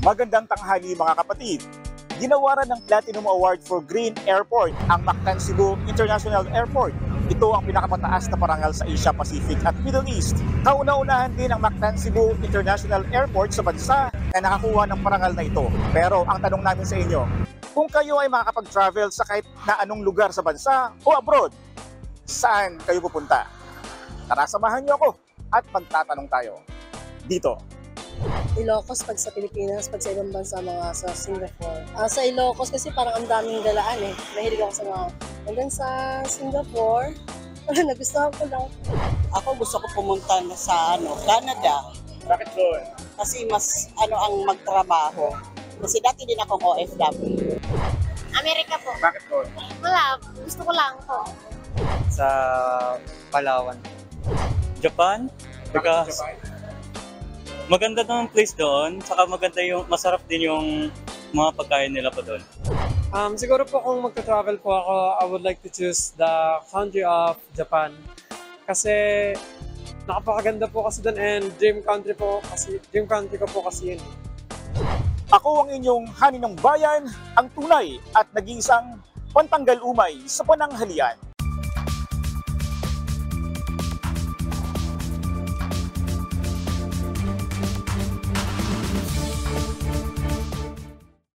Magandang tanghali mga kapatid. Ginawaran ng Platinum Award for Green Airport ang Mactan Cebu International Airport. Ito ang pinakamataas na parangal sa Asia Pacific at Middle East. Kauna-unahan din ang Mactan Cebu International Airport sa bansa na nakakuha ng parangal na ito. Pero ang tanong namin sa inyo, kung kayo ay makakapag-travel sa kahit na anong lugar sa bansa o abroad, saan kayo pupunta? Tara, samahan niyo ako at magtatanong tayo dito. Ilocos pag sa Pilipinas, pag sa ibang bansa, mga sa Singapore. Sa Ilocos kasi parang ang daming galaan eh. Mahilig ako sa mga hanggang sa Singapore. Nagustuhan ko lang. Ako gusto ko pumunta na sa Canada Bakit doon? kasi mas ang magtrabaho. Kasi dati din akong OFW. Amerika po. Bakit doon? Wala, gusto ko lang po. Sa Palawan. Japan? Because maganda ng place doon, saka maganda masarap din yung mga pagkain nila pa doon. Siguro po kung magta-travel po ako, I would like to choose the country of Japan. Kasi nakapakaganda po kasi doon and dream country ko po kasi yun. Ako ang inyong Hani ng Bayan, ang tunay at nag-iisang pantanggal umay sa pananghalian.